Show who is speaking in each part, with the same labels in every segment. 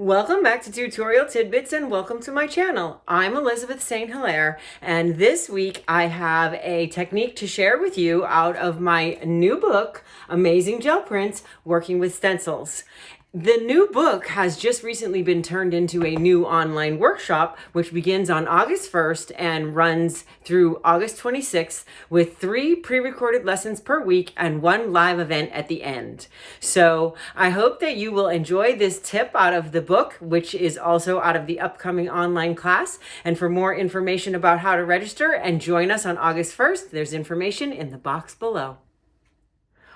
Speaker 1: Welcome back to Tutorial Tidbits and welcome to my channel. I'm Elizabeth St. Hilaire, and this week I have a technique to share with you out of my new book, Amazing Gel Prints, Working with Stencils. The new book has just recently been turned into a new online workshop, which begins on August 1st and runs through August 26th with 3 pre-recorded lessons per week and 1 live event at the end. So I hope that you will enjoy this tip out of the book, which is also out of the upcoming online class. And for more information about how to register and join us on August 1st, there's information in the box below.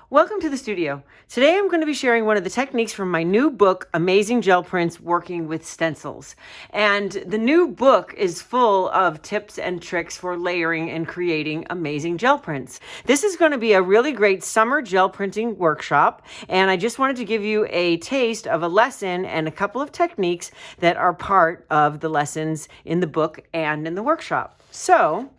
Speaker 1: Welcome to the studio. Today I'm going to be sharing one of the techniques from my new book, Amazing Gel Prints, Working with Stencils. And the new book is full of tips and tricks for layering and creating amazing gel prints. This is going to be a really great summer gel printing workshop, and I just wanted to give you a taste of a lesson and a couple of techniques that are part of the lessons in the book and in the workshop. So,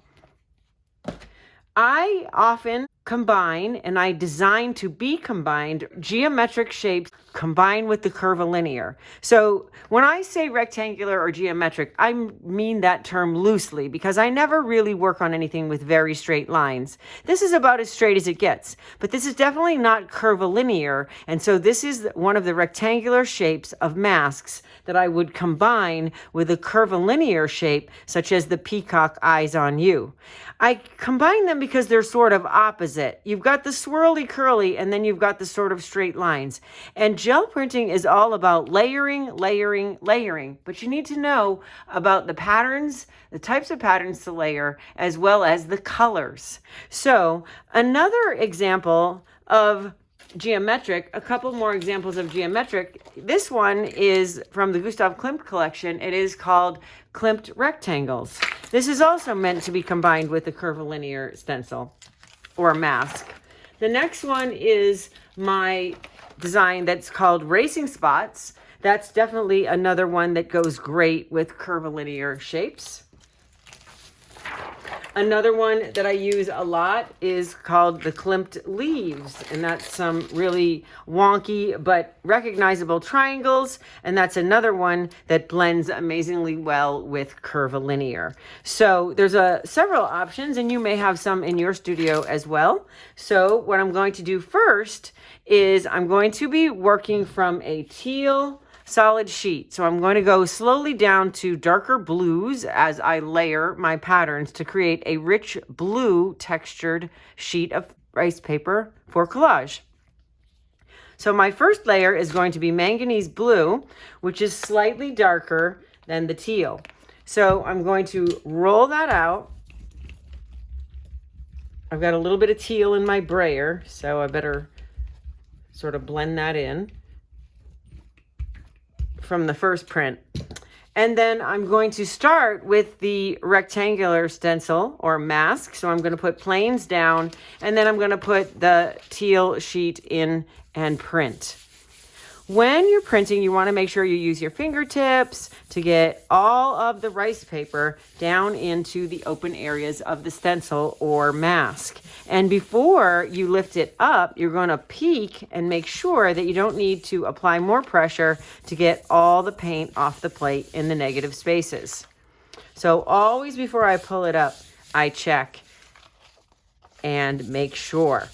Speaker 1: I often combine, and I design to be combined, geometric shapes combined with the curvilinear. So when I say rectangular or geometric, I mean that term loosely because I never really work on anything with very straight lines. This is about as straight as it gets, but this is definitely not curvilinear. And so this is one of the rectangular shapes of masks that I would combine with a curvilinear shape, such as the peacock eyes on you. I combine them because they're sort of opposite. You've got the swirly curly, and then you've got the sort of straight lines. And gel printing is all about layering, layering, layering. But you need to know about the patterns, the types of patterns to layer, as well as the colors. So another example of geometric, a couple more examples of geometric. This one is from the Gustav Klimt collection. It is called Klimt Rectangles. This is also meant to be combined with the curvilinear stencil or mask. The next one is my design that's called Racing Spots. That's definitely another one that goes great with curvilinear shapes. Another one that I use a lot is called the Klimt Leaves, and that's some really wonky but recognizable triangles, and that's another one that blends amazingly well with curvilinear. So there's several options, and you may have some in your studio as well. So what I'm going to do first is I'm going to be working from a teal solid sheet. So I'm going to go slowly down to darker blues as I layer my patterns to create a rich blue textured sheet of rice paper for collage. So my first layer is going to be manganese blue, which is slightly darker than the teal. So I'm going to roll that out. I've got a little bit of teal in my brayer, so I better sort of blend that in from the first print. And then I'm going to start with the rectangular stencil or mask. So I'm going to put planes down, and then I'm going to put the teal sheet in and print. When you're printing, you want to make sure you use your fingertips to get all of the rice paper down into the open areas of the stencil or mask. And before you lift it up, you're going to peek and make sure that you don't need to apply more pressure to get all the paint off the plate in the negative spaces. So always before I pull it up, I check and make sure.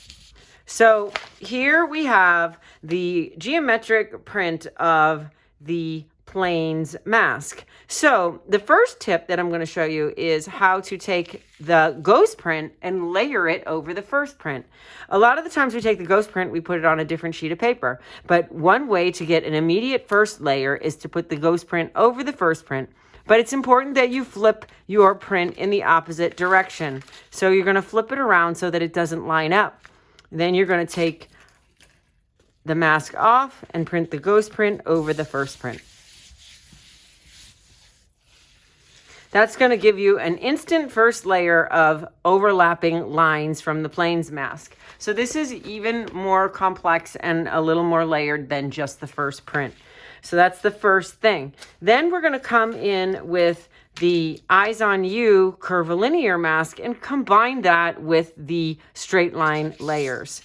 Speaker 1: So here we have the geometric print of the planes mask. So the first tip that I'm going to show you is how to take the ghost print and layer it over the first print. A lot of the times we take the ghost print, we put it on a different sheet of paper. But one way to get an immediate first layer is to put the ghost print over the first print. But it's important that you flip your print in the opposite direction. So you're going to flip it around so that it doesn't line up. Then you're going to take the mask off and print the ghost print over the first print. That's going to give you an instant first layer of overlapping lines from the planes mask. So this is even more complex and a little more layered than just the first print. So that's the first thing. Then we're going to come in with the eyes on you curvilinear mask and combine that with the straight line layers.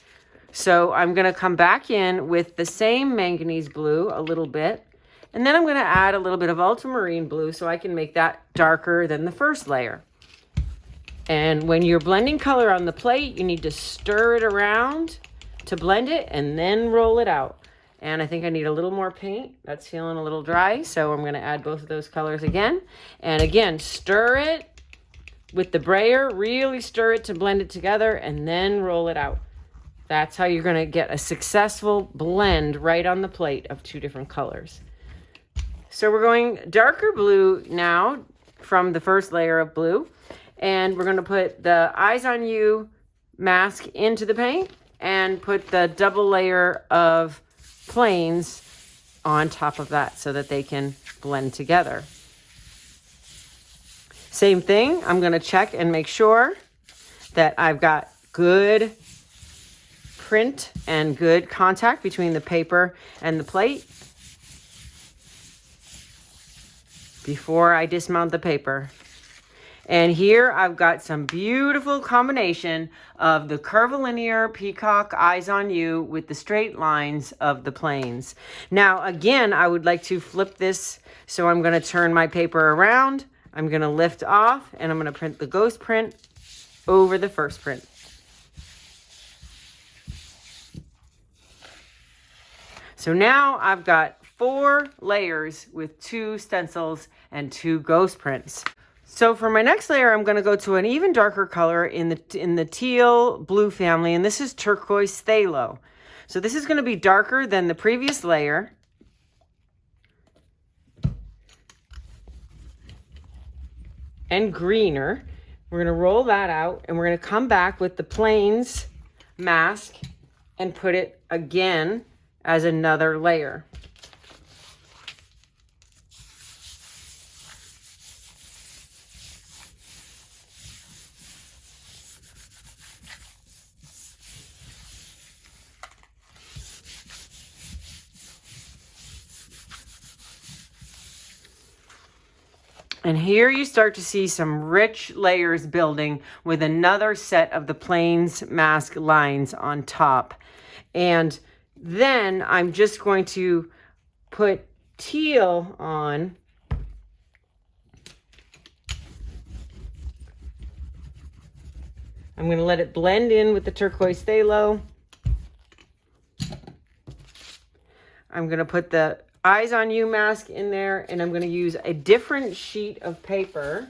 Speaker 1: So I'm going to come back in with the same manganese blue a little bit, And then I'm going to add a little bit of ultramarine blue so I can make that darker than the first layer. And when you're blending color on the plate, you need to stir it around to blend it and then roll it out. And I think I need a little more paint. That's feeling a little dry, so I'm going to add both of those colors again. And again, stir it with the brayer, really stir it to blend it together, and then roll it out. That's how you're going to get a successful blend right on the plate of two different colors. So we're going darker blue now from the first layer of blue. And we're going to put the Eyes on You mask into the paint and put the double layer of planes on top of that so that they can blend together. Same thing, I'm going to check and make sure that I've got good print and good contact between the paper and the plate before I dismount the paper. And here I've got some beautiful combination of the Curvilinear Peacock Eyes on You with the straight lines of the planes. Now, again, I would like to flip this, so I'm going to turn my paper around. I'm going to lift off, and I'm going to print the ghost print over the first print. So now I've got 4 layers with 2 stencils and 2 ghost prints. So for my next layer, I'm going to go to an even darker color in the teal blue family, and this is turquoise phthalo. So this is going to be darker than the previous layer. And greener. We're going to roll that out, and we're going to come back with the plains mask and put it again as another layer. And here you start to see some rich layers building with another set of the plains mask lines on top. And then I'm just going to put teal on. I'm going to let it blend in with the turquoise phthalo. I'm going to put the Eyes on You mask in there, and I'm going to use a different sheet of paper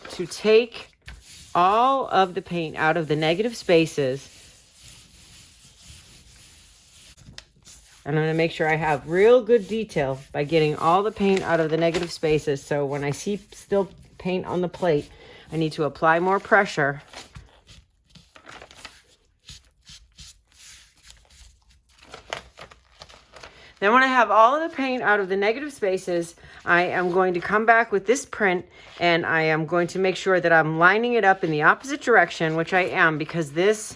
Speaker 1: to take all of the paint out of the negative spaces. And I'm going to make sure I have real good detail by getting all the paint out of the negative spaces. So when I see still paint on the plate, I need to apply more pressure. Then when I have all of the paint out of the negative spaces, I am going to come back with this print, and I am going to make sure that I'm lining it up in the opposite direction, which I am because this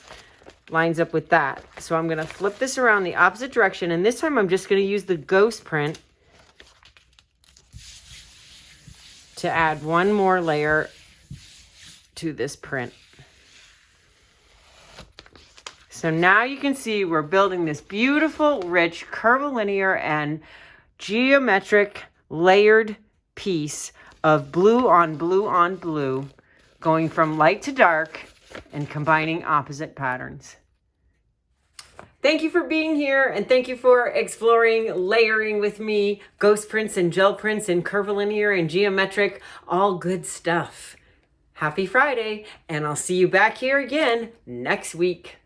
Speaker 1: lines up with that. So I'm going to flip this around the opposite direction, and this time I'm just going to use the ghost print to add one more layer to this print. So now you can see we're building this beautiful, rich, curvilinear and geometric layered piece of blue on blue on blue, going from light to dark and combining opposite patterns. Thank you for being here, and thank you for exploring layering with me, ghost prints and gel prints and curvilinear and geometric, all good stuff. Happy Friday, and I'll see you back here again next week.